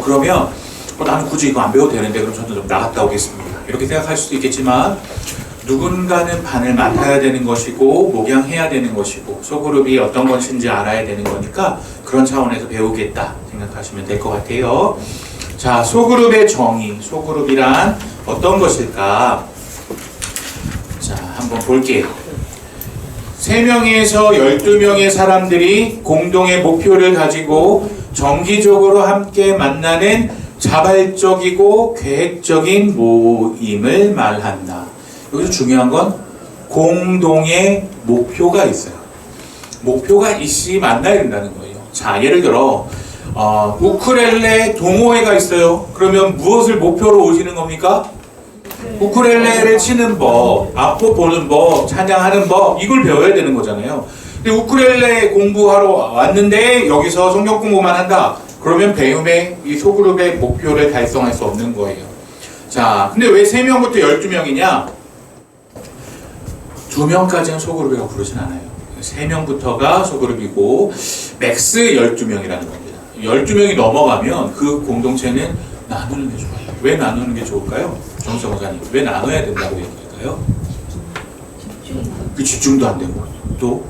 그러면 나는 굳이 이거 안 배워도 되는데 그럼 저는 좀 나갔다 오겠습니다. 이렇게 생각할 수도 있겠지만 누군가는 반을 맡아야 되는 것이고 목양해야 되는 것이고 소그룹이 어떤 것인지 알아야 되는 거니까 그런 차원에서 배우겠다 생각하시면 될 것 같아요. 자, 소그룹의 정의, 소그룹이란 어떤 것일까? 자, 한번 볼게요. 3명에서 12명의 사람들이 공동의 목표를 가지고 정기적으로 함께 만나는 자발적이고 계획적인 모임을 말한다. 여기서 중요한 건 공동의 목표가 있어요. 목표가 있이 만나야 된다는 거예요. 자, 예를 들어 우쿨렐레 동호회가 있어요. 그러면 무엇을 목표로 오시는 겁니까? 우쿨렐레를 치는 법, 악보 보는 법, 찬양하는 법, 이걸 배워야 되는 거잖아요. 근데 우쿨렐레 공부하러 왔는데 여기서 성경 공부만 한다. 그러면 배움의 이 소그룹의 목표를 달성할 수 없는 거예요. 자, 근데 왜 3명부터 12명이냐? 2명까지는 소그룹이라고 부르진 않아요. 3명부터가 소그룹이고 맥스 12명이라는 겁니다. 12명이 넘어가면 그 공동체는 나누는 게 좋아요. 왜 나누는 게 좋을까요? 정성 목사님, 왜 나눠야 된다고 얘기할까요? 그 집중도 안 되고 또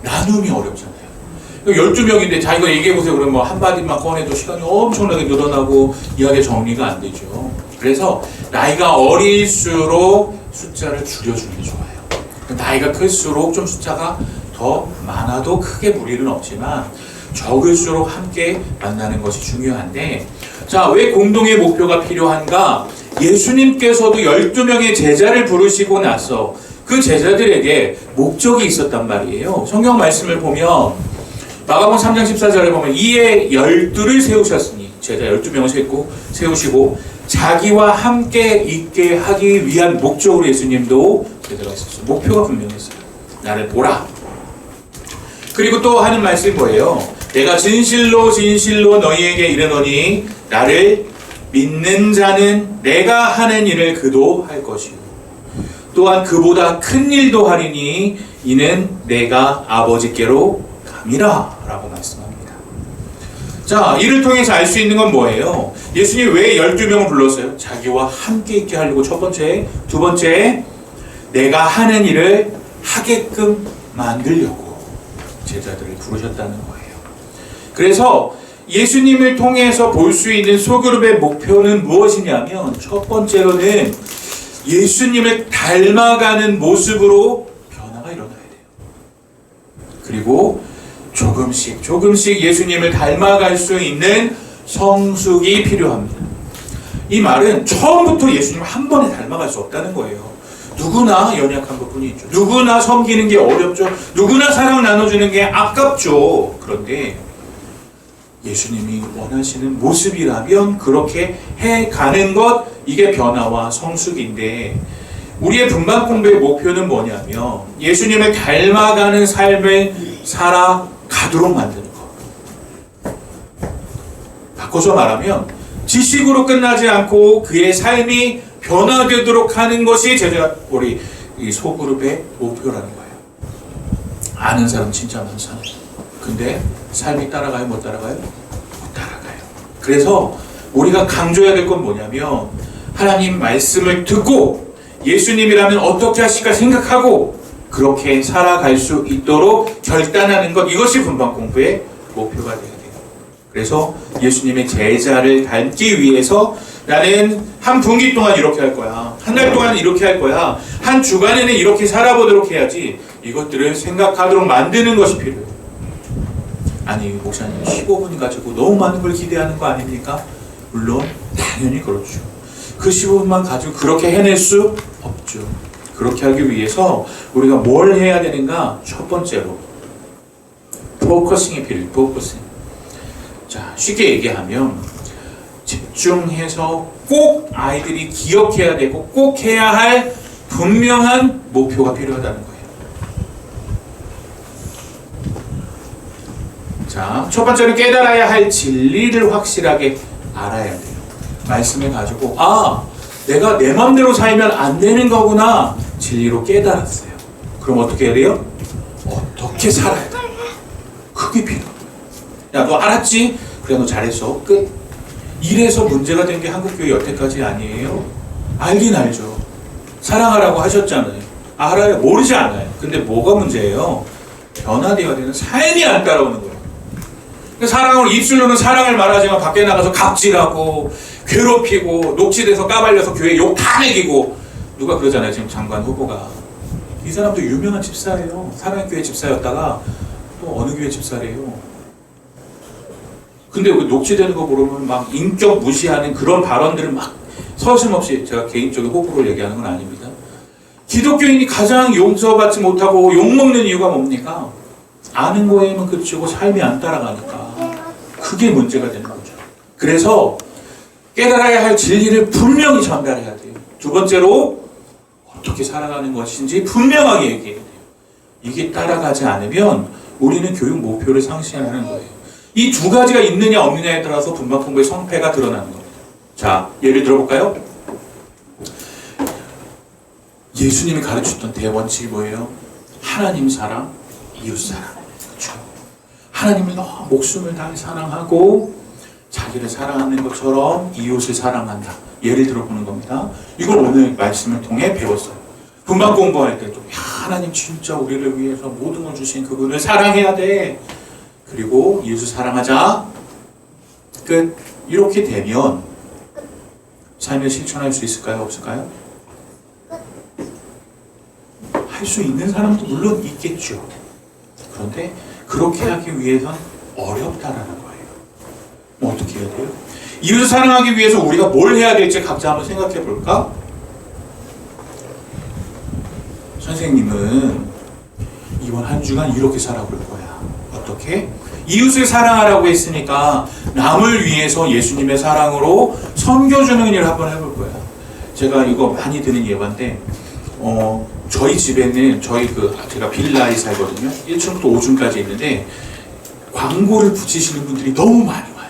나눔이 어렵잖아요. 12명인데 자 이거 얘기해보세요. 그러면 뭐 한마디만 꺼내도 시간이 엄청나게 늘어나고 이야기 정리가 안 되죠. 그래서 나이가 어릴수록 숫자를 줄여주는 게 좋아요. 나이가 클수록 좀 숫자가 더 많아도 크게 무리는 없지만 적을수록 함께 만나는 것이 중요한데, 자, 왜 공동의 목표가 필요한가? 예수님께서도 12명의 제자를 부르시고 나서 그 제자들에게 목적이 있었단 말이에요. 성경 말씀을 보면 마가복음 3장 14절에 보면 이에 12를 세우셨으니, 제자 12명을 세우시고 자기와 함께 있게 하기 위한 목적으로 예수님도 제자가 있었어요. 목표가 분명했어요. 나를 보라. 그리고 또 하는 말씀이 뭐예요? 내가 진실로 진실로 너희에게 이르노니 나를 믿는 자는 내가 하는 일을 그도 할 것이고 또한 그보다 큰 일도 하리니 이는 내가 아버지께로 감이라 라고 말씀합니다. 자, 이를 통해서 알 수 있는 건 뭐예요? 예수님이 왜 12명을 불렀어요? 자기와 함께 있게 하려고 첫 번째. 두 번째, 내가 하는 일을 하게끔 만들려고 제자들을 부르셨다는 거예요. 그래서 예수님을 통해서 볼 수 있는 소그룹의 목표는 무엇이냐면 첫 번째로는 예수님을 닮아가는 모습으로 변화가 일어나야 돼요. 그리고 조금씩 예수님을 닮아갈 수 있는 성숙이 필요합니다. 이 말은 처음부터 예수님을 한 번에 닮아갈 수 없다는 거예요. 누구나 연약한 것뿐이 있죠. 누구나 섬기는 게 어렵죠. 누구나 사랑 나눠주는 게 아깝죠. 그런데 예수님이 원하시는 모습이라면 그렇게 해가는 것, 이게 변화와 성숙인데, 우리의 분반 공부의 목표는 뭐냐면 예수님을 닮아가는 삶을 살아가도록 만드는 것. 바꿔서 말하면 지식으로 끝나지 않고 그의 삶이 변화되도록 하는 것이 우리 이 소그룹의 목표라는 거예요. 아는 사람 진짜 많잖아요. 근데 삶이 따라가요? 못 따라가요? 못 따라가요. 그래서 우리가 강조해야 될 건 뭐냐면 하나님 말씀을 듣고 예수님이라면 어떻게 하실까 생각하고 그렇게 살아갈 수 있도록 결단하는 것, 이것이 분반 공부의 목표가 되어야 돼요. 그래서 예수님의 제자를 닮기 위해서 나는 한 분기 동안 이렇게 할 거야, 한 달 동안 이렇게 할 거야, 한 주간에는 이렇게 살아보도록 해야지, 이것들을 생각하도록 만드는 것이 필요해요. 아니 목사님 15분 가지고 너무 많은 걸 기대하는 거 아닙니까? 물론 당연히 그렇죠. 그 15분만 가지고 그렇게 해낼 수 없죠. 그렇게 하기 위해서 우리가 뭘 해야 되는가? 첫 번째로 포커싱이 필요해요. 포커싱. 자, 쉽게 얘기하면 집중해서 꼭 아이들이 기억해야 되고 꼭 해야 할 분명한 목표가 필요하다는 거예요. 자, 첫 번째는 깨달아야 할 진리를 확실하게 알아야 돼요. 말씀을 가지고 내가 내 맘대로 살면 안 되는 거구나, 진리로 깨달았어요. 그럼 어떻게 해야 돼요? 어떻게 살아야 돼? 그게 필요해. 야, 너 알았지? 그래, 너 잘했어. 끝. 이래서 문제가 된 게 한국교회 여태까지 아니에요. 알긴 알죠. 사랑하라고 하셨잖아요. 알아요. 모르지 않아요. 근데 뭐가 문제예요? 변화되어야 되는 삶이 안 따라오는 거예요. 사랑을 입술로는 사랑을 말하지만 밖에 나가서 갑질하고 괴롭히고 녹취돼서 까발려서 교회 욕 다 먹이고. 누가 그러잖아요. 지금 장관 후보가. 이 사람도 유명한 집사예요. 사랑의 교회 집사였다가 또 어느 교회 집사래요. 근데 그 녹취되는 거 보면 막 인격 무시하는 그런 발언들을 막 서슴없이, 제가 개인적인 호불호를 얘기하는 건 아닙니다. 기독교인이 가장 용서받지 못하고 욕먹는 이유가 뭡니까? 아는 거에만 그치고 삶이 안 따라가니까. 그게 문제가 되는 거죠. 그래서 깨달아야 할 진리를 분명히 전달해야 돼요. 두 번째로 어떻게 살아가는 것인지 분명하게 얘기해야 돼요. 이게 따라가지 않으면 우리는 교육 목표를 상실하는 거예요. 이 두 가지가 있느냐 없느냐에 따라서 분박공부의 성패가 드러나는 겁니다. 자, 예를 들어볼까요? 예수님이 가르쳤던 대원칙이 뭐예요? 하나님 사랑, 이웃 사랑. 그렇죠? 하나님을 너무 목숨을 다해 사랑하고 자기를 사랑하는 것처럼 이웃을 사랑한다. 예를 들어보는 겁니다. 이걸 오늘 말씀을 통해 배웠어요. 분박 공부할 때도 하나님 진짜 우리를 위해서 모든 걸 주신 그분을 사랑해야 돼. 그리고 이웃을 사랑하자. 끝. 이렇게 되면 삶을 실천할 수 있을까요? 없을까요? 할 수 있는 사람도 물론 있겠죠. 그런데 그렇게 하기 위해선 어렵다라는 거예요. 뭐 어떻게 해야 돼요? 이웃을 사랑하기 위해서 우리가 뭘 해야 될지 각자 한번 생각해 볼까? 선생님은 이번 한 주간 이렇게 살아볼 거야. 어떻게? 이웃을 사랑하라고 했으니까 남을 위해서 예수님의 사랑으로 섬겨주는 일을 한번 해볼 거야. 제가 이거 많이 드는 예반데, 저희 집에는 제가 빌라에 살거든요. 1층부터 5층까지 있는데 광고를 붙이시는 분들이 너무 많이 와요.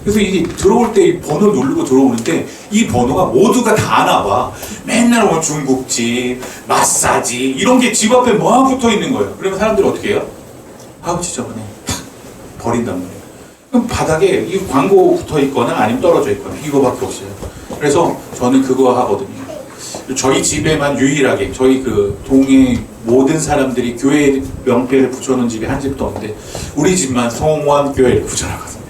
그래서 이게 들어올 때 이 번호 누르고 들어오는데 이 번호가 모두가 다 나와. 맨날 뭐 중국집, 마사지 이런 게 집 앞에 막 붙어 있는 거예요. 그러면 사람들이 어떻게 해요? 아우 지저분해. 버린단 말이에요. 그럼 바닥에 이 광고 붙어 있거나 아니면 떨어져 있거나 이거밖에 없어요. 그래서 저는 그거 하거든요. 저희 집에만 유일하게, 저희 그 동네 모든 사람들이 교회 명패를 붙여놓은 집이 한 집도 없는데 우리 집만 송원교회를 붙여놨거든요.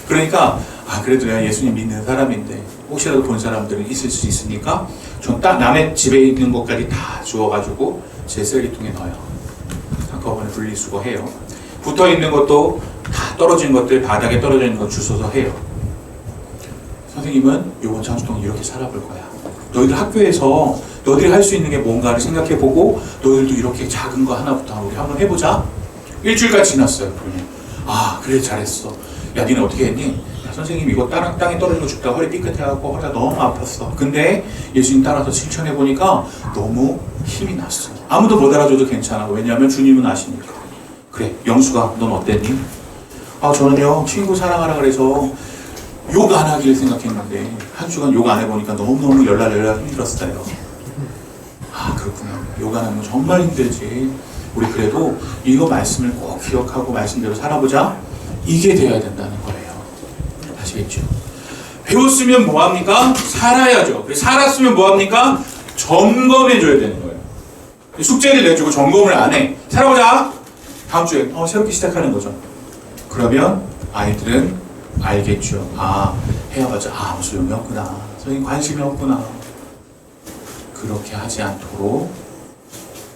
그러니까 그래도 내가 예수님 믿는 사람인데 혹시라도 본 사람들은 있을 수 있으니까 전 딱 남의 집에 있는 것까지 다 주워가지고 제 쓰레기통에 넣어요. 한꺼번에 분리수거해요. 붙어있는 것도 다 떨어진 것들, 바닥에 떨어져 있는 거 주워서 해요. 선생님은 이번 장수 동안 이렇게 살아볼 거야. 너희들 학교에서 너희들이 할 수 있는 게 뭔가를 생각해보고 너희들도 이렇게 작은 거 하나부터 우리 한번 해보자. 일주일까지 지났어요. 그래 잘했어. 야 니네 어떻게 했니? 야, 선생님 이거 땅에 떨어진 거 죽다가 허리 삐끗해갖고 허리가 너무 아팠어. 근데 예수님 따라서 실천해보니까 너무 힘이 났어. 아무도 못 알아줘도 괜찮아. 왜냐하면 주님은 아시니까. 그래 영수가 넌 어땠니? 저는요 친구 사랑하라 그래서 욕 안 하기를 생각했는데 한 주간 욕 안 해보니까 너무너무 열날 힘들었어요. 그렇구나. 욕 안 하면 정말 힘들지. 우리 그래도 이거 말씀을 꼭 기억하고 말씀대로 살아보자. 이게 돼야 된다는 거예요. 아시겠죠? 배웠으면 뭐합니까? 살아야죠. 살았으면 뭐합니까? 점검해줘야 되는 거예요. 숙제를 내주고 점검을 안 해. 살아보자. 다음 주에 새롭게 시작하는 거죠. 그러면 아이들은 알겠죠. 해야겠죠. 소용이 없구나. 선생님 관심이 없구나. 그렇게 하지 않도록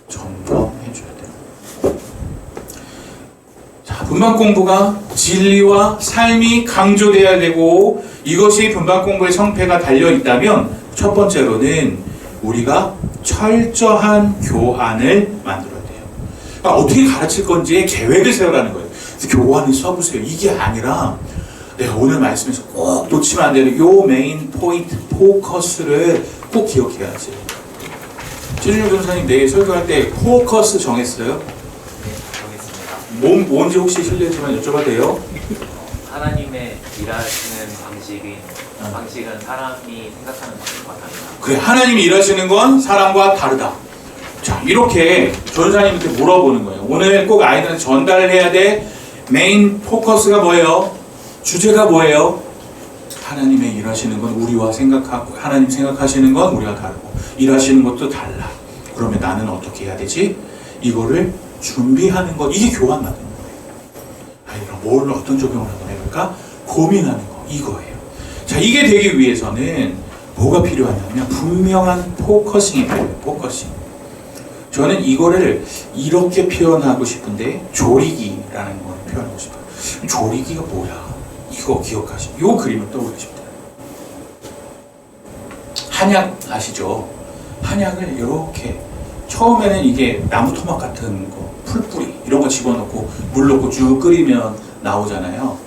점검해줘야 돼요. 자, 분반 공부가 진리와 삶이 강조돼야 되고 이것이 분반 공부의 성패가 달려 있다면 첫 번째로는 우리가 철저한 교환을 만들어야 돼요. 그러니까 어떻게 가르칠 건지에 계획을 세우라는 거예요. 교환을 써보세요. 이게 아니라 내가 오늘 말씀에서 꼭 놓치면 안 되는 요 메인 포인트, 포커스를 꼭 기억해야지. 최준영 전사님 내일 설교할 때 포커스 정했어요? 네, 정했습니다. 뭔지 혹시 실례지만 여쭤봐도 돼요? 하나님의 일하시는 방식은 사람이 생각하는 방식과 다르다. 그래, 하나님이 일하시는 건 사람과 다르다. 자, 이렇게 전사님한테 물어보는 거예요. 오늘 꼭 아이들한테 전달을 해야 돼. 메인 포커스가 뭐예요? 주제가 뭐예요? 하나님의 일하시는 건 우리와 하나님 생각하시는 건 우리가 다르고 일하시는 것도 달라. 그러면 나는 어떻게 해야 되지? 이거를 준비하는 것, 이게 교환 받는 거예요. 그럼 뭘 어떤 적용을 한번 해볼까? 고민하는 거, 이거예요. 자, 이게 되기 위해서는 뭐가 필요하냐면 분명한 포커싱이 필요해요. 포커싱. 저는 이거를 이렇게 표현하고 싶은데 조리기라는 걸 표현하고 싶어요. 조리기가 뭐야? 이거 기억하시죠? 이 그림을 떠올리십니다. 한약 아시죠? 한약을 이렇게 처음에는 이게 나무 토막 같은 거, 풀뿌리 이런 거 집어넣고 물 넣고 쭉 끓이면 나오잖아요.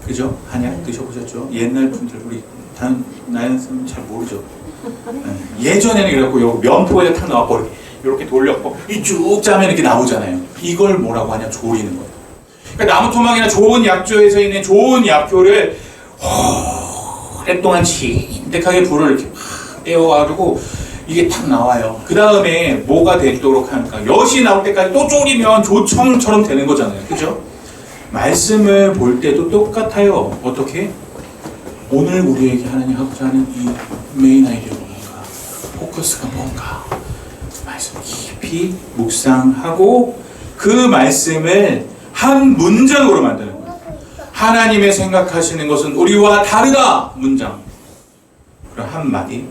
그죠? 한약 드셔보셨죠? 옛날 분들 우리 나이는 사람 잘 모르죠. 예전에는 이래갖고 요 면포에 탁 넣어갖고 이렇게 돌려갖고 쭉 짜면 이렇게 나오잖아요. 이걸 뭐라고 하냐? 조리는 거예요. 그러니까 나무 토막이나 좋은 약조에서 있는 좋은 약효를 오랫동안 진득하게 불을 이렇게 막 떼어가지고 이게 탁 나와요. 그 다음에 뭐가 되도록 하니까 엿이 나올 때까지 또 졸이면 조청처럼 되는 거잖아요. 그죠? 말씀을 볼 때도 똑같아요. 어떻게? 오늘 우리에게 하나님 하고자 하는 이 메인 아이디어가 뭔가, 포커스가 뭔가, 말씀 깊이 묵상하고 그 말씀을 한 문장으로 만드는 거예요. 하나님의 생각하시는 것은 우리와 다르다. 문장. 그럼 한마디.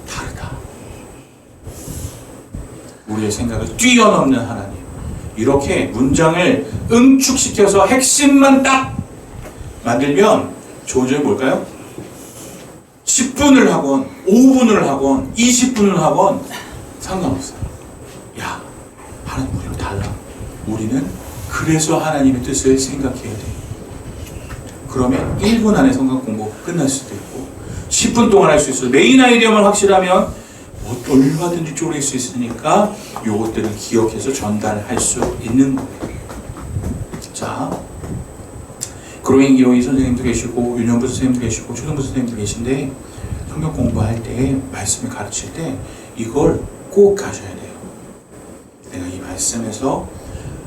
다르다. 우리의 생각을 뛰어넘는 하나님. 이렇게 문장을 응축시켜서 핵심만 딱 만들면 좋은 점이 뭘까요? 10분을 하건 5분을 하건 20분을 하건 상관없어요. 야, 하나님 우리랑 달라. 우리는 그래서 하나님의 뜻을 생각해야 돼. 그러면 1분 안에 성경 공부 끝날 수도 있고 10분 동안 할 수 있어요. 메인 아이디어만 확실하면 얼마든지 쪼갤 수 있으니까 요것들을 기억해서 전달할 수 있는 거예요. 자, 그로잉 이로이 선생님도 계시고 윤영부 선생님도 계시고 초등부 선생님도 계신데 성경 공부할 때 말씀을 가르칠 때 이걸 꼭 가셔야 돼요. 내가 이 말씀에서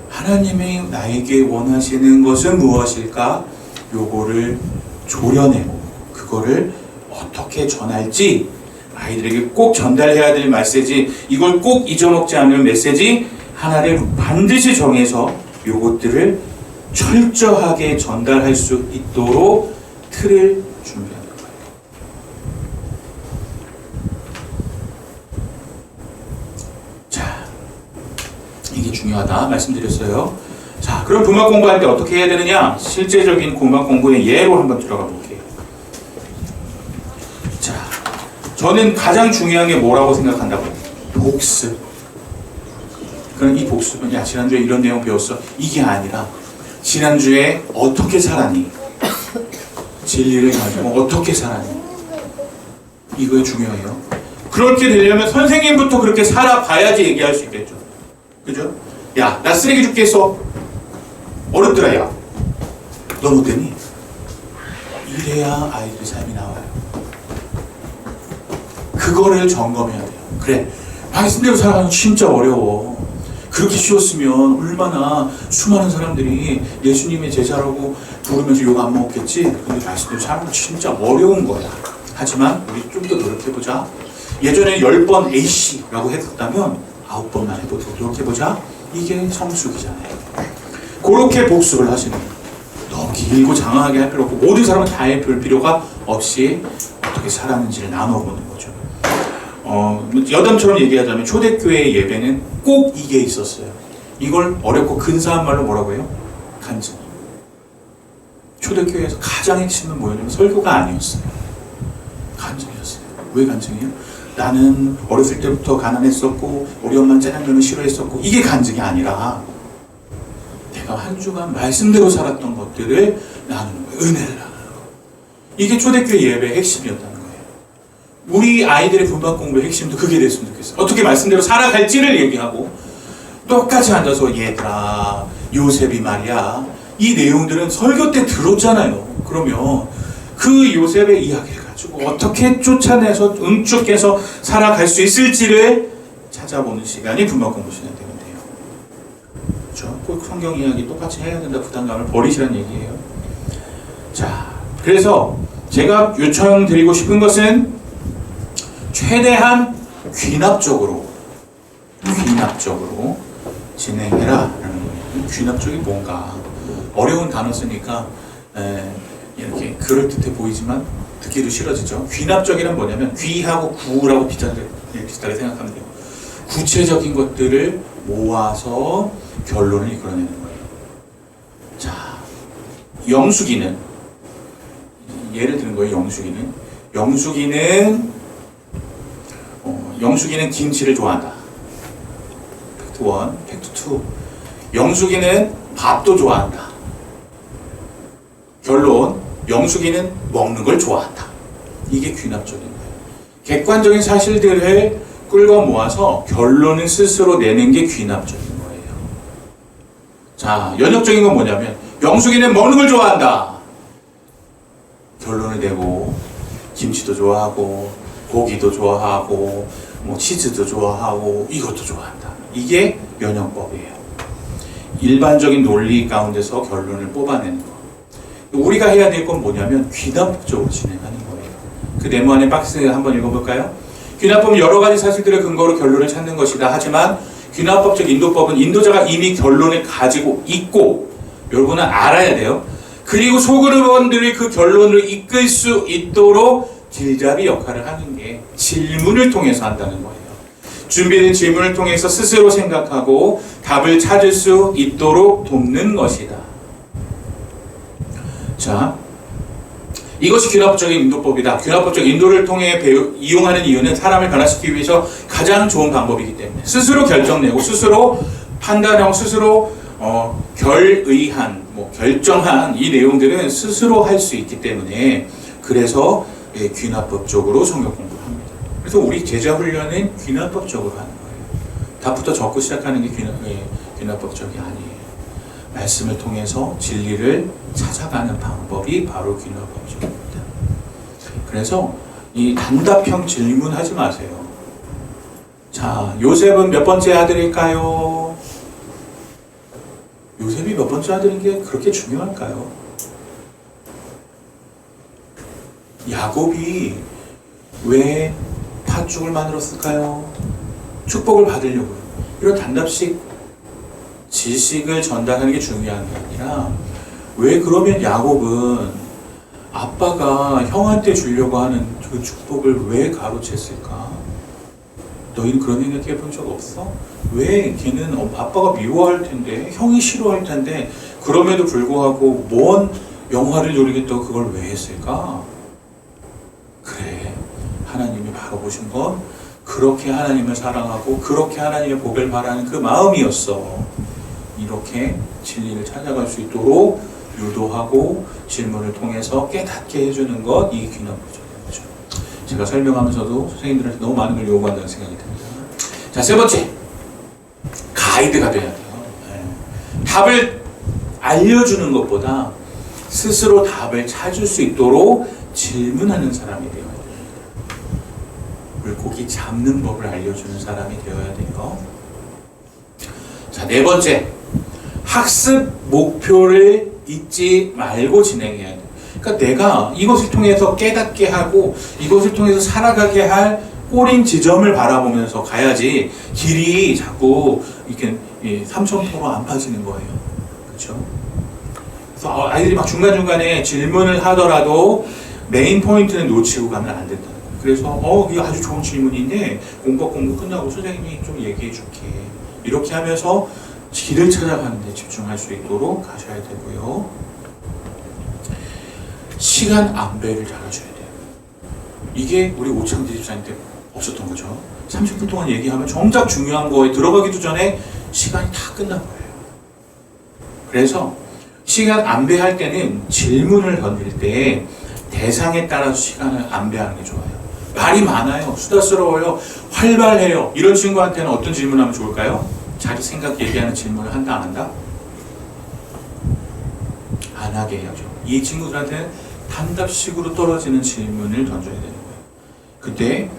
하나님이 나에게 원하시는 것은 무엇일까? 요거를 조려내고 그거를 어떻게 전할지 아이들에게 꼭 전달해야 될 메시지, 이걸 꼭 잊어먹지 않을 메시지 하나를 반드시 정해서 요것들을 철저하게 전달할 수 있도록 틀을 준비하는 거예요. 자, 이게 중요하다 말씀드렸어요. 자, 그럼 분막 공부할 때 어떻게 해야 되느냐? 실제적인 분막 공부의 예로 한번 들어가 볼게요. 자, 저는 가장 중요한 게 뭐라고 생각한다고? 복습. 그럼 이 복습은 야, 지난주에 이런 내용 배웠어. 이게 아니라 지난주에 어떻게 살았니? 진리를 가지고 어떻게 살았니? 이거 중요해요. 그렇게 되려면 선생님부터 그렇게 살아봐야지 얘기할 수 있겠죠. 그죠? 야, 나 쓰레기 줍게 했어. 어렵더라, 야. 넌 어땠니? 이래야 아이들의 삶이 나와요. 그거를 점검해야 돼요. 그래, 말씀대로 살아가는 거 진짜 어려워. 그렇게 쉬웠으면 얼마나 수많은 사람들이 예수님의 제자라고 부르면서 욕 안 먹었겠지. 근데 말씀대로 사는 건 진짜 어려운 거야. 하지만 우리 좀 더 노력해보자. 예전에 10번 A씨라고 했다면 9번만 해보도록 노력해보자. 이게 성숙이잖아요. 그렇게 복습을 하시는 거예요. 너무 길고 장황하게 할 필요 없고 모든 사람은 다 해볼 필요가 없이 어떻게 살았는지를 나눠보는 거죠. 여담처럼 얘기하자면 초대교회의 예배는 꼭 이게 있었어요. 이걸 어렵고 근사한 말로 뭐라고 해요? 간증. 초대교회에서 가장 핵심은 뭐였냐면 설교가 아니었어요. 간증이었어요. 왜 간증이에요? 나는 어렸을 때부터 가난했었고 우리 엄마는 짜장면을 싫어했었고 이게 간증이 아니라 내가 한 주간 말씀대로 살았던 것들을 나누는 거예요. 은혜를 나누는 거예요. 이게 초대교회 예배의 핵심이었다는 거예요. 우리 아이들의 분반 공부의 핵심도 그게 됐으면 좋겠어요. 어떻게 말씀대로 살아갈지를 얘기하고 똑같이 앉아서 얘들아 요셉이 말이야 이 내용들은 설교 때 들었잖아요. 그러면 그 요셉의 이야기를 가지고 어떻게 쫓아내서 응축해서 살아갈 수 있을지를 찾아보는 시간이 분반 공부 시간 되면 돼요. 그렇죠? 꼭 성경 이야기 똑같이 해야 된다 부담감을 버리시라는 얘기예요. 자, 그래서 제가 요청드리고 싶은 것은 최대한 귀납적으로 진행해라 라는 거예요. 귀납적이 뭔가 어려운 단어 쓰니까 이렇게 그럴듯해 보이지만 듣기도 싫어지죠. 귀납적이란 뭐냐면 귀하고 구라고 비슷하게 생각하면 돼요. 구체적인 것들을 모아서 결론을 이끌어내는 거예요. 자, 영숙이는 예를 드는 거예요. 영숙이는 김치를 좋아한다. 팩트 1, 팩트 2. 영숙이는 밥도 좋아한다. 결론, 영숙이는 먹는 걸 좋아한다. 이게 귀납적인 거예요. 객관적인 사실들을 끌고 모아서 결론을 스스로 내는 게 귀납적인 거예요. 자, 연역적인 건 뭐냐면 영숙이는 먹는 걸 좋아한다. 결론을 내고 김치도 좋아하고 고기도 좋아하고 뭐 치즈도 좋아하고 이것도 좋아한다. 이게 연역법이에요. 일반적인 논리 가운데서 결론을 뽑아내는 거. 우리가 해야 될 건 뭐냐면 귀납법적으로 진행하는 거예요. 그 네모 안에 박스 한번 읽어볼까요? 귀납법은 여러 가지 사실들을 근거로 결론을 찾는 것이다. 하지만 귀납법적 인도법은 인도자가 이미 결론을 가지고 있고 여러분은 알아야 돼요. 그리고 소그룹원들이 그 결론을 이끌 수 있도록 길잡이 역할을 하는 게 질문을 통해서 한다는 거예요. 준비된 질문을 통해서 스스로 생각하고 답을 찾을 수 있도록 돕는 것이다. 자, 이것이 귀납법적인 인도법이다. 귀납법적 인도를 통해 이용하는 이유는 사람을 변화시키기 위해서 가장 좋은 방법이기 때문에 스스로 결정내고 스스로 판단하고 스스로 결정한 이 내용들은 스스로 할 수 있기 때문에 그래서 귀납법적으로 성경 공부를 합니다. 그래서 우리 제자 훈련은 귀납법적으로 하는 거예요. 답부터 적고 시작하는 게 귀납법적이 아니에요. 말씀을 통해서 진리를 찾아가는 방법이 바로 귀납법적입니다. 그래서 이 단답형 질문하지 마세요. 자, 요셉은 몇 번째 아들일까요? 요셉이 몇 번째 아들인 게 그렇게 중요할까요? 야곱이 왜 팥죽을 만들었을까요? 축복을 받으려고요. 이런 단답식 지식을 전달하는 게 중요한 게 아니라 왜 그러면 야곱은 아빠가 형한테 주려고 하는 그 축복을 왜 가로챘을까? 너희는 그런 생각해 본 적 없어? 왜 걔는 아빠가 미워할 텐데 형이 싫어할 텐데 그럼에도 불구하고 뭔 영화를 누리겠다고 그걸 왜 했을까? 그래, 하나님이 바로 보신 건 그렇게 하나님을 사랑하고 그렇게 하나님의 복을 바라는 그 마음이었어. 이렇게 진리를 찾아갈 수 있도록 유도하고 질문을 통해서 깨닫게 해주는 것, 이 귀납법적인 거죠. 제가 설명하면서도 선생님들한테 너무 많은 걸 요구한다는 생각이 듭니다. 자, 세 번째, 가이드가 돼야 돼요. 답을 알려주는 것보다 스스로 답을 찾을 수 있도록 질문하는 사람이 되어야 됩니다. 물고기 잡는 법을 알려주는 사람이 되어야 돼요. 자, 네 번째, 학습 목표를 잊지 말고 진행해야 돼요. 그러니까 내가 이것을 통해서 깨닫게 하고 이것을 통해서 살아가게 할 꼬린 지점을 바라보면서 가야지 길이 자꾸 이렇게 삼천포로 안 빠지는 거예요. 그렇죠? 그래서 아이들이 막 중간중간에 질문을 하더라도 메인 포인트는 놓치고 가면 안 된다는 거예요. 그래서 이거 아주 좋은 질문인데 공부 끝나고 선생님이 좀 얘기해 줄게. 이렇게 하면서 길을 찾아가는 데 집중할 수 있도록 가셔야 되고요. 시간 안배를 잘 하셔야 돼요. 이게 우리 오창지 집사님 때 없었던 거죠. 30분 동안 얘기하면 정작 중요한 거에 들어가기도 전에 시간이 다 끝난 거예요. 그래서 시간 안배할 때는 질문을 던질 때 대상에 따라서 시간을 안배하는 게 좋아요. 말이 많아요. 수다스러워요. 활발해요. 이런 친구한테는 어떤 질문하면 좋을까요? 자기 생각 얘기하는 질문을 한다 안 한다? 안 하게 해야죠. 이 친구들한테는 단답식으로 떨어지는 질문을 던져야 되는 거예요. 그때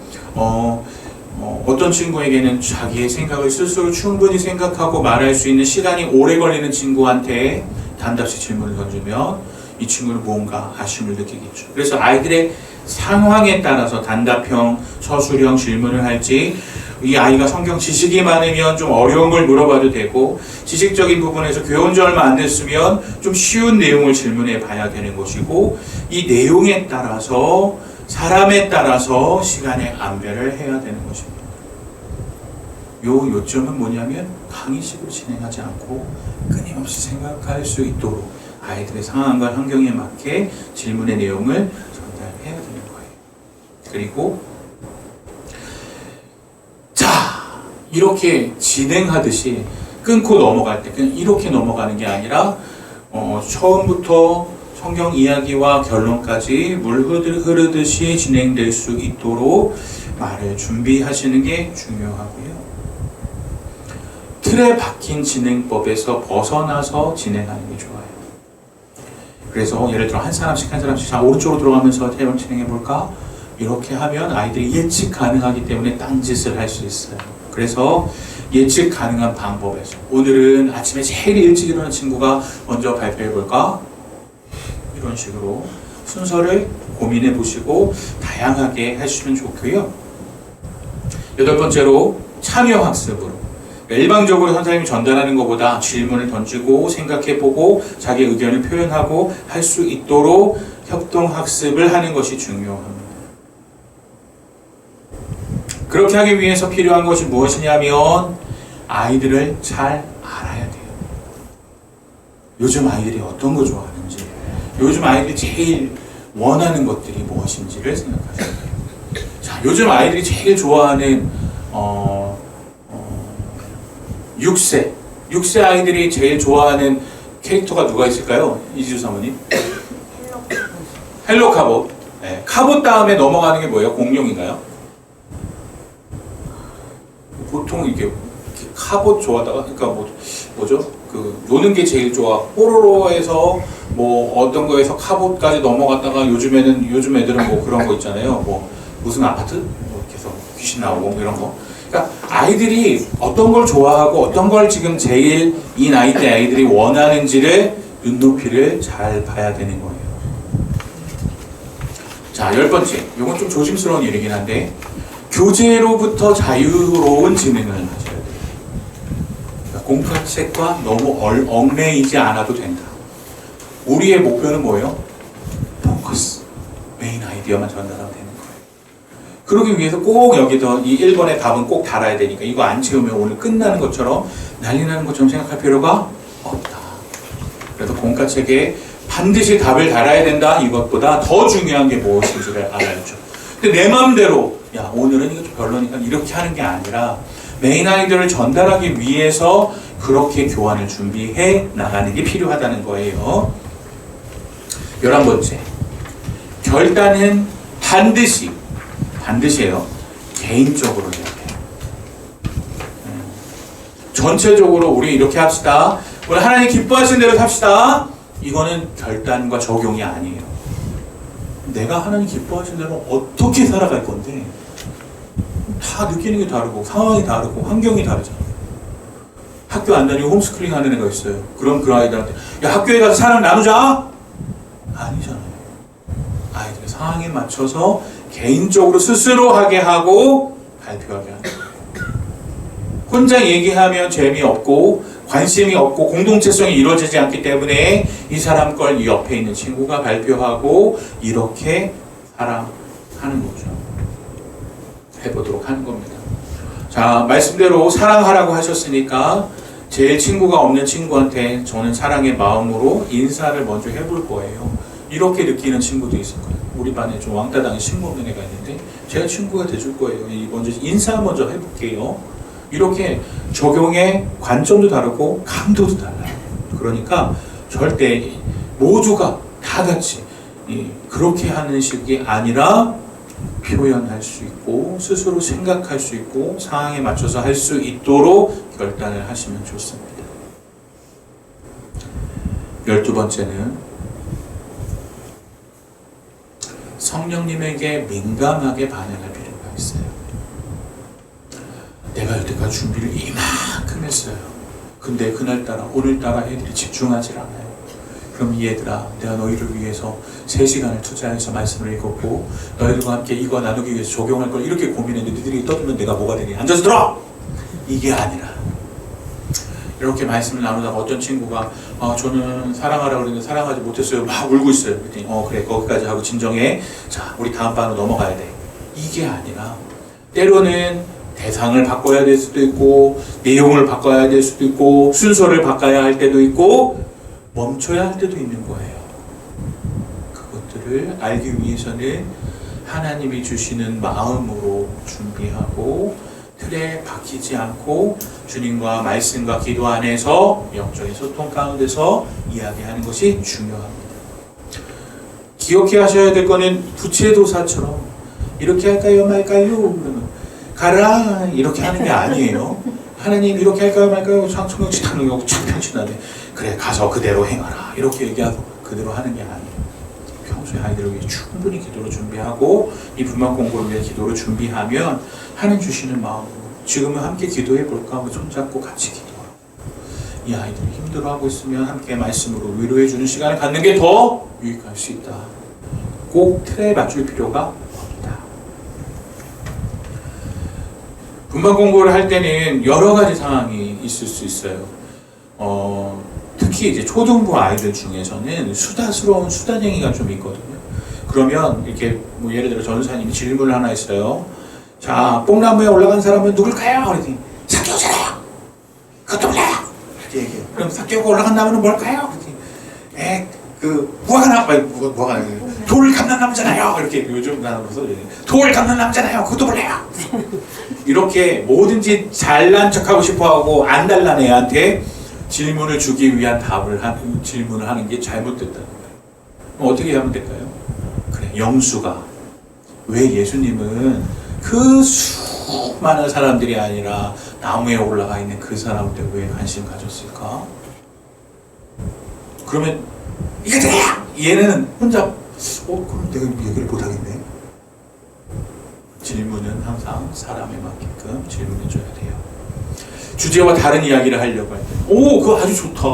어떤 친구에게는 자기의 생각을 스스로 충분히 생각하고 말할 수 있는 시간이 오래 걸리는 친구한테 단답식 질문을 던지면 이 친구는 무언가 아쉬움을 느끼겠죠. 그래서 아이들의 상황에 따라서 단답형, 서술형 질문을 할지, 이 아이가 성경 지식이 많으면 좀 어려운 걸 물어봐도 되고, 지식적인 부분에서 교원 지 얼마 안 됐으면 좀 쉬운 내용을 질문해 봐야 되는 것이고, 이 내용에 따라서, 사람에 따라서 시간의 안배를 해야 되는 것입니다. 요 요점은 뭐냐면 강의식으로 진행하지 않고 끊임없이 생각할 수 있도록 아이들의 상황과 환경에 맞게 질문의 내용을 전달해야 되는 거예요. 그리고 자, 이렇게 진행하듯이 끊고 넘어갈 때 그냥 이렇게 넘어가는 게 아니라 처음부터 성경 이야기와 결론까지 물 흐르듯이 진행될 수 있도록 말을 준비하시는 게 중요하고요. 틀에 박힌 진행법에서 벗어나서 진행하는 게 좋아요. 그래서 예를 들어 한 사람씩 자, 오른쪽으로 들어가면서 대화를 진행해 볼까? 이렇게 하면 아이들이 예측 가능하기 때문에 딴짓을 할 수 있어요. 그래서 예측 가능한 방법에서 오늘은 아침에 제일 일찍 일어난 친구가 먼저 발표해 볼까? 이런 식으로 순서를 고민해 보시고 다양하게 하시면 좋고요. 8번째로 참여 학습으로. 일방적으로 선생님이 전달하는 것보다 질문을 던지고 생각해보고 자기 의견을 표현하고 할 수 있도록 협동학습을 하는 것이 중요합니다. 그렇게 하기 위해서 필요한 것이 무엇이냐면 아이들을 잘 알아야 돼요. 요즘 아이들이 어떤 거 좋아하는지, 요즘 아이들이 제일 원하는 것들이 무엇인지를 생각하셔야 돼요. 자, 요즘 아이들이 제일 좋아하는 6세 아이들이 제일 좋아하는 캐릭터가 누가 있을까요? 이지수 사모님? 헬로 카봇. 네, 카봇 다음에 넘어가는 게 뭐예요? 공룡인가요? 보통 이게 카봇 좋아하다가, 그러니까 뭐죠? 그 노는 게 제일 좋아. 뽀로로에서 뭐 어떤 거에서 카봇까지 넘어갔다가 요즘 애들은 뭐 그런 거 있잖아요. 뭐 무슨 아파트? 뭐 계속 귀신 나오고 뭐 이런 거. 그러니까 아이들이 어떤 걸 좋아하고 어떤 걸 지금 제일 이 나이 때 아이들이 원하는지를 눈높이를 잘 봐야 되는 거예요. 자, 10번째. 이건 좀 조심스러운 일이긴 한데 교재로부터 자유로운 진행을 하셔야 돼요. 그러니까 공부책과 너무 얽매이지 않아도 된다. 우리의 목표는 뭐예요? 포커스. 메인 아이디어만 전달하면 되는 거예요. 그러기 위해서 꼭 여기서 이 1번의 답은 꼭 달아야 되니까 이거 안 채우면 오늘 끝나는 것처럼 난리 나는 것처럼 생각할 필요가 없다. 그래서 공과책에 반드시 답을 달아야 된다. 이것보다 더 중요한 게 무엇인지를 알아야죠. 근데 내 마음대로 야 오늘은 이거 좀 별로니까 이렇게 하는 게 아니라 메인 아이디어를 전달하기 위해서 그렇게 교환을 준비해 나가는 게 필요하다는 거예요. 11번째. 결단은 반드시예요. 개인적으로 해야 돼요. 전체적으로 우리 이렇게 합시다. 우리 하나님 기뻐하시는 대로 삽시다. 이거는 결단과 적용이 아니에요. 내가 하나님 기뻐하시는 대로 어떻게 살아갈 건데 다 느끼는 게 다르고 상황이 다르고 환경이 다르잖아요. 학교 안 다니고 홈스쿨링 하는 애가 있어요. 그럼 그 아이들한테 야 학교에 가서 사랑 나누자? 아니잖아요. 아이들의 상황에 맞춰서 개인적으로 스스로 하게 하고 발표하게 하는 거예요. 혼자 얘기하면 재미없고 관심이 없고 공동체성이 이루어지지 않기 때문에 이 사람 걸 이 옆에 있는 친구가 발표하고 이렇게 사랑하는 거죠. 해보도록 하는 겁니다. 자, 말씀대로 사랑하라고 하셨으니까 제일 친구가 없는 친구한테 저는 사랑의 마음으로 인사를 먼저 해볼 거예요. 이렇게 느끼는 친구도 있을 거예요. 우리 반에 좀 왕따당이 친구 없는 애가 있는데 제가 친구가 돼줄 거예요. 먼저 인사 먼저 해볼게요. 이렇게 적용의 관점도 다르고 강도도 달라요. 그러니까 절대 모두가 다 같이 그렇게 하는 식이 아니라 표현할 수 있고 스스로 생각할 수 있고 상황에 맞춰서 할 수 있도록 결단을 하시면 좋습니다. 12번째는 성령님에게 민감하게 반응할 필요가 있어요. 내가 여태까지 준비를 이만큼 했어요. 근데 그날따라 오늘따라 애들이 집중하지 않아요. 그럼 이 얘들아, 내가 너희를 위해서 3시간을 투자해서 말씀을 읽었고 너희들과 함께 이거 나누기 위해서 적용할 걸 이렇게 고민했는데 너희들이 떠들면 내가 뭐가 되니? 앉아서 들어! 이게 아니라 이렇게 말씀을 나누다가 어떤 친구가 저는 사랑하라고 그랬는데 사랑하지 못했어요. 막 울고 있어요. 그랬더니 그래, 거기까지 하고 진정해. 자, 우리 다음 반으로 넘어가야 돼. 이게 아니라 때로는 대상을 바꿔야 될 수도 있고 내용을 바꿔야 될 수도 있고 순서를 바꿔야 할 때도 있고 멈춰야 할 때도 있는 거예요. 그것들을 알기 위해서는 하나님이 주시는 마음으로 준비하고 틀에 박히지 않고 주님과 말씀과 기도 안에서 영적인 소통 가운데서 이야기하는 것이 중요합니다. 기억해 하셔야 될 거는 부채도사처럼 이렇게 할까요 말까요? 그러면 가라 이렇게 하는 게 아니에요. 하나님 이렇게 할까요 말까요? 청명치 타는 거 창편치나네. 그래 가서 그대로 행하라 이렇게 얘기하고 그대로 하는 게 아니에요. 평소에 아이들을 위해 충분히 기도로 준비하고 이 분만 공부를 위해 기도로 준비하면 하나님 주시는 마음으로 지금은 함께 기도해 볼까 하고 손잡고 같이 기도하고 이 아이들이 힘들어하고 있으면 함께 말씀으로 위로해 주는 시간을 갖는 게 더 유익할 수 있다. 꼭 틀에 맞출 필요가 없다. 분반 공부를 할 때는 여러 가지 상황이 있을 수 있어요. 특히 이제 초등부 아이들 중에서는 수다스러운 수다쟁이가 좀 있거든요. 그러면 이렇게 뭐 예를 들어 전사님이 질문을 하나 했어요. 자, 뽕나무에 올라간 사람은 누굴까요? 그랬더니 사개오잖아요. 그것도 몰라요. 이렇게 얘기해요. 그럼 사개오가 올라간 나무는 뭘까요? 그랬더니 무화과 돌을 감는 나무잖아요. 이렇게 요즘 나눠서 돌을 감는 나무잖아요. 그것도 몰라요. 이렇게 뭐든지 잘난 척하고 싶어하고 안달난 애한테 질문을 주기 위한 질문을 하는 게 잘못됐다는 거예요. 그럼 어떻게 하면 될까요? 그래, 영수가 왜 예수님은 그 수많은 사람들이 아니라 나무에 올라가 있는 그 사람한테 왜 관심 가졌을까? 그러면 이게 돼야! 얘는 혼자 그럼 내가 얘기를 못하겠네. 질문은 항상 사람에 맞게끔 질문해줘야 돼요. 주제와 다른 이야기를 하려고 할 때, 그거 아주 좋다.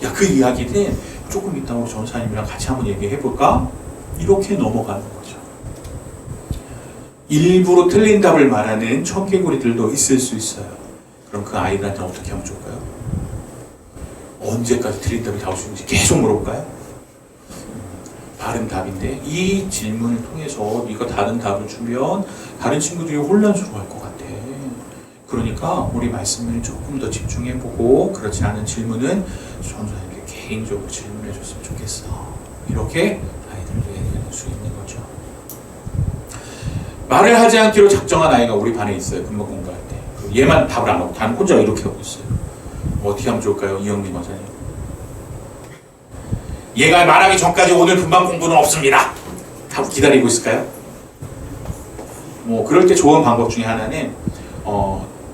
야, 그 이야기는 조금 이따 우리 전사님이랑 같이 한번 얘기해볼까? 이렇게 넘어가는 거죠. 일부러 틀린 답을 말하는 청개구리들도 있을 수 있어요. 그럼 그 아이들한테 어떻게 하면 좋을까요? 언제까지 틀린 답을 나올 수 있는지 계속 물어볼까요? 바른 답인데 이 질문을 통해서 네가 다른 답을 주면 다른 친구들이 혼란스러워할 것 같아. 그러니까 우리 말씀을 조금 더 집중해보고 그렇지 않은 질문은 전사님께 개인적으로 질문해줬으면 좋겠어. 이렇게 아이들도 얘기할 수 있는 거죠. 말을 하지 않기로 작정한 아이가 우리 반에 있어요. 금방 공부할 때. 얘만 답을 안 하고 다른 혼자 이렇게 하고 있어요. 어떻게 하면 좋을까요? 이영민 원사님. 얘가 말하기 전까지 오늘 분반 공부는 없습니다. 하고 기다리고 있을까요? 그럴 때 좋은 방법 중에 하나는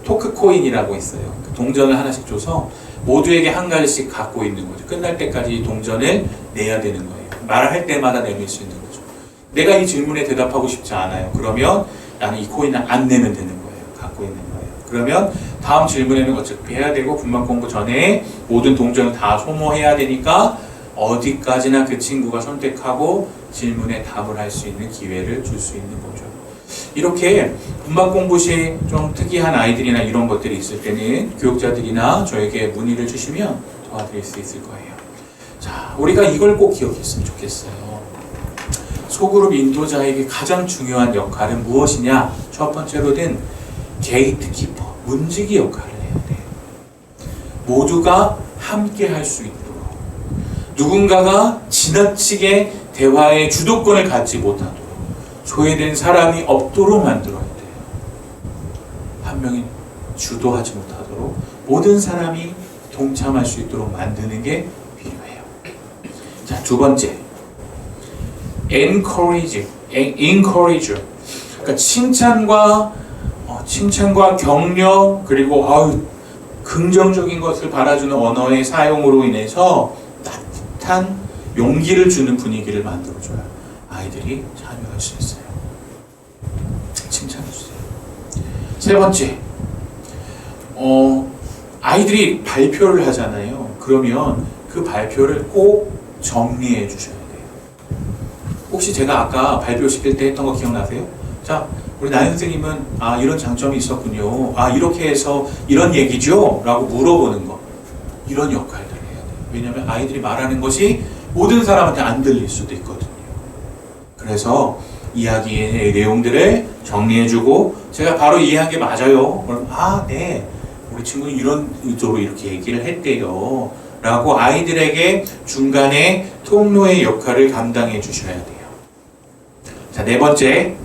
토크코인이라고 있어요. 동전을 하나씩 줘서 모두에게 한 가지씩 갖고 있는 거죠. 끝날 때까지 동전을 내야 되는 거예요. 말할 때마다 내밀 수 있는 거죠. 내가 이 질문에 대답하고 싶지 않아요. 그러면 나는 이 코인을 안 내면 되는 거예요. 갖고 있는 거예요. 그러면 다음 질문에는 어차피 해야 되고 분반 공부 전에 모든 동전을 다 소모해야 되니까 어디까지나 그 친구가 선택하고 질문에 답을 할 수 있는 기회를 줄 수 있는 거죠. 이렇게 분반 공부 시 좀 특이한 아이들이나 이런 것들이 있을 때는 교육자들이나 저에게 문의를 주시면 도와드릴 수 있을 거예요. 자, 우리가 이걸 꼭 기억했으면 좋겠어요. 소그룹 인도자에게 가장 중요한 역할은 무엇이냐? 첫 번째로는 게이트키퍼, 문지기 역할을 해야 돼요. 모두가 함께 할 수 있도록 누군가가 지나치게 대화의 주도권을 갖지 못하도록 소외된 사람이 없도록 만들어야 돼요. 한 명이 주도하지 못하도록 모든 사람이 동참할 수 있도록 만드는 게 필요해요. 자, 두 번째, encourage. 그러니까 칭찬과 격려 그리고 긍정적인 것을 바라주는 언어의 사용으로 인해서 따뜻한 용기를 주는 분위기를 만들어줘야 아이들이 참여할 수 있어요. 칭찬해주세요. 세 번째, 아이들이 발표를 하잖아요. 그러면 그 발표를 꼭 정리해 주셔야 돼요. 혹시 제가 아까 발표시킬 때 했던 거 기억나세요? 자, 우리 나연 선생님은 이런 장점이 있었군요. 이렇게 해서 이런 얘기죠? 라고 물어보는 거. 이런 역할들을 해야 돼요. 왜냐하면 아이들이 말하는 것이 모든 사람한테 안 들릴 수도 있거든요. 그래서 이야기의 내용들을 정리해주고 제가 바로 이해한 게 맞아요. 그럼 네. 우리 친구는 이런 의도로 이렇게 얘기를 했대요. 라고 아이들에게 중간에 통로의 역할을 감당해 주셔야 돼요. 자, 네 번째.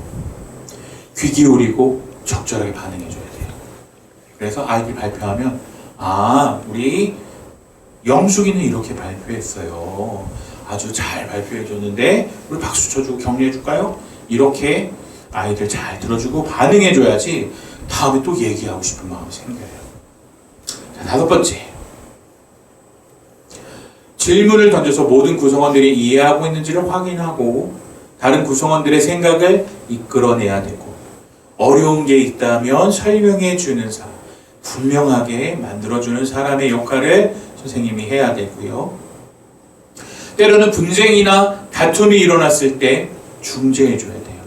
귀 기울이고 적절하게 반응해 줘야 돼요. 그래서 아이들이 발표하면 우리 영숙이는 이렇게 발표했어요. 아주 잘 발표해 줬는데 우리 박수 쳐주고 격려해 줄까요? 이렇게 아이들 잘 들어주고 반응해 줘야지 다음에 또 얘기하고 싶은 마음이 생겨요. 자, 다섯 번째. 질문을 던져서 모든 구성원들이 이해하고 있는지를 확인하고 다른 구성원들의 생각을 이끌어내야 되고 어려운 게 있다면 설명해 주는 사람, 분명하게 만들어주는 사람의 역할을 선생님이 해야 되고요. 때로는 분쟁이나 다툼이 일어났을 때 중재해 줘야 돼요.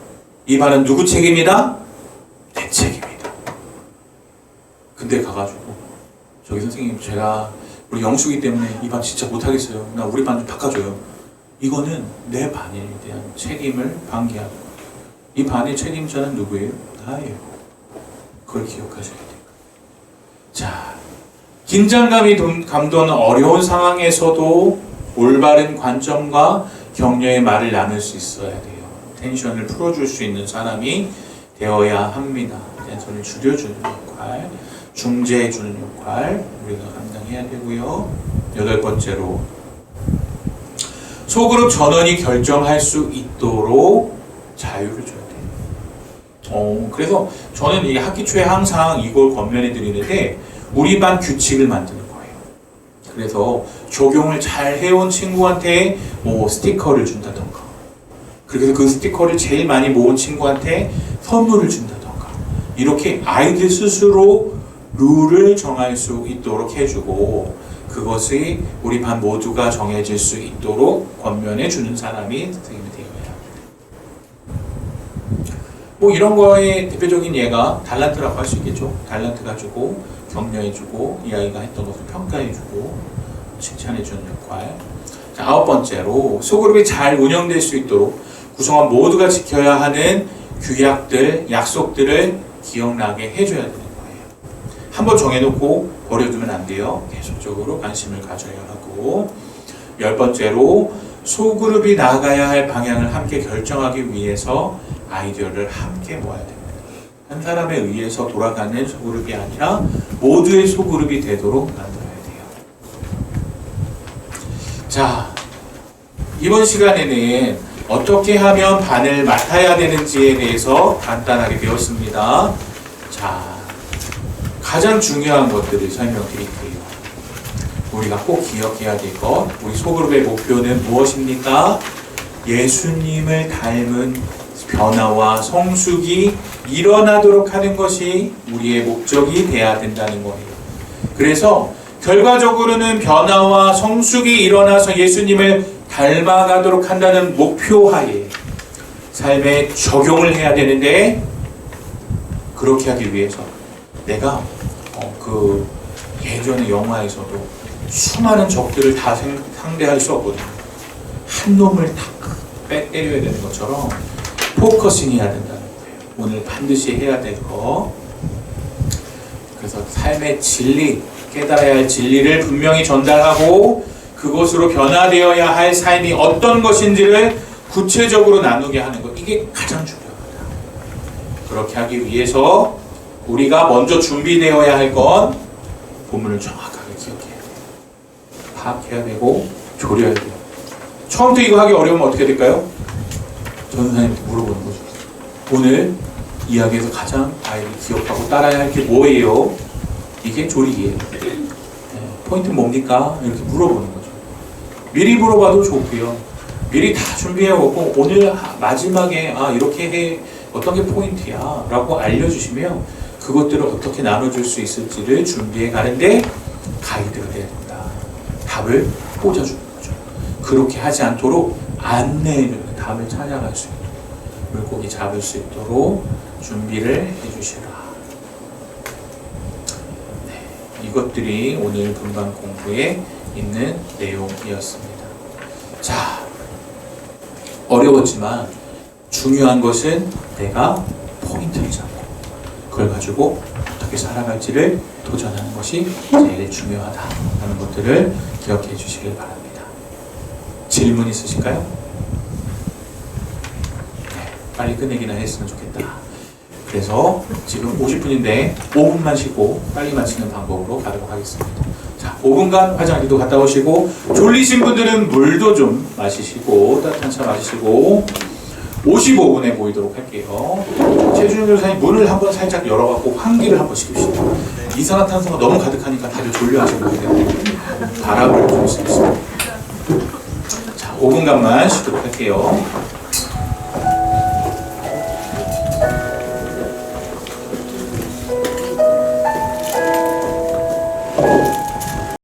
이 반은 누구 책임이다? 내 책임이다. 근데 가가지고 저기 선생님 제가 우리 영숙이 때문에 이 반 진짜 못하겠어요. 나 우리 반 좀 바꿔줘요. 이거는 내 반에 대한 책임을 방기하고 이 반의 책임자는 누구예요? 나예요. 그걸 기억하셔야 돼요. 자, 긴장감이 감도는 어려운 상황에서도 올바른 관점과 격려의 말을 나눌 수 있어야 돼요. 텐션을 풀어줄 수 있는 사람이 되어야 합니다. 텐션을 줄여주는 역할, 중재해주는 역할 우리가 감당해야 되고요. 여덟 번째로 소그룹 전원이 결정할 수 있도록 자유를 줘야 돼요. 그래서 저는 이 학기 초에 항상 이걸 권면해 드리는데 우리 반 규칙을 만드는 거예요. 그래서 적용을 잘 해온 친구한테 스티커를 준다던가, 그래서 그 스티커를 제일 많이 모은 친구한테 선물을 준다던가, 이렇게 아이들 스스로 룰을 정할 수 있도록 해주고 그것이 우리 반 모두가 정해질 수 있도록 권면해 주는 사람이 선생님이 되어야 합니다. 이런 거의 대표적인 예가 달란트라고 할 수 있겠죠. 달란트 가지고 격려해주고 이 아이가 했던 것을 평가해주고 칭찬해주는 역할. 자, 아홉 번째로 소그룹이 잘 운영될 수 있도록 구성원 모두가 지켜야 하는 규약들, 약속들을 기억나게 해줘야 되는 거예요. 한번 정해놓고 버려두면 안 돼요. 계속적으로 관심을 가져야 하고. 열 번째로 소그룹이 나아가야 할 방향을 함께 결정하기 위해서 아이디어를 함께 모아야 됩니다. 한 사람에 의해서 돌아가는 소그룹이 아니라 모두의 소그룹이 되도록 만들어야 돼요. 자, 이번 시간에는 어떻게 하면 반을 맡아야 되는지에 대해서 간단하게 배웠습니다. 자, 가장 중요한 것들을 설명드릴게요. 우리가 꼭 기억해야 될 것, 우리 소그룹의 목표는 무엇입니까? 예수님을 닮은 변화와 성숙이 일어나도록 하는 것이 우리의 목적이 돼야 된다는 거예요. 그래서 결과적으로는 변화와 성숙이 일어나서 예수님을 닮아가도록 한다는 목표하에 삶에 적용을 해야 되는데, 그렇게 하기 위해서 내가 그 예전의 영화에서도 수많은 적들을 다 상대할 수 없거든요. 한 놈을 다 때려야 되는 것처럼 포커싱 해야 된다는 거예요. 오늘 반드시 해야 될 거. 그래서 삶의 진리, 깨달아야 할 진리를 분명히 전달하고 그것으로 변화되어야 할 삶이 어떤 것인지를 구체적으로 나누게 하는 것. 이게 가장 중요합니다. 그렇게 하기 위해서 우리가 먼저 준비되어야 할 건 본문을 정확하게 기억해야 돼요. 파악해야 되고 조려야 돼요. 처음부터 이거 하기 어려우면 어떻게 될까요? 전사님한테 물어보는 거죠. 오늘 이야기에서 가장 아이들이 기억하고 따라야 할 게 뭐예요? 이게 조리기예요. 포인트 뭡니까? 이렇게 물어보는 거죠. 미리 물어봐도 좋고요. 미리 다 준비해오고 오늘 마지막에 이렇게 해, 어떤 게 포인트야 라고 알려주시면 그것들을 어떻게 나눠줄 수 있을지를 준비해 가는데 가이드가 돼야 된다. 답을 꽂아주는 거죠. 그 그렇게 하지 않도록 안내해주는, 담을 찾아갈 수 있도록, 물고기 잡을 수 있도록 준비를 해주시라. 네, 이것들이 오늘 분반 공부에 있는 내용이었습니다. 자, 어려웠지만 중요한 것은 내가 포인트를 잡고 그걸 가지고 어떻게 살아갈지를 도전하는 것이 제일 중요하다라는 것들을 기억해 주시길 바랍니다. 질문 있으실까요? 네, 빨리 끝내기나 했으면 좋겠다. 그래서 지금 50분인데 5분만 쉬고 빨리 마치는 방법으로 가도록 하겠습니다. 자, 5분간 화장실도 갔다 오시고, 졸리신 분들은 물도 좀 마시시고, 따뜻한 차 마시시고, 55분에 보이도록 할게요. 최준영 교사님, 문을 한번 살짝 열어갖고 환기를 한번 시킵시다. 이산화탄소가 너무 가득하니까 다들 졸려하시는 거예요. 바람을 좀 쐬겠습니다. 자, 5분간만 쉬도록 할게요.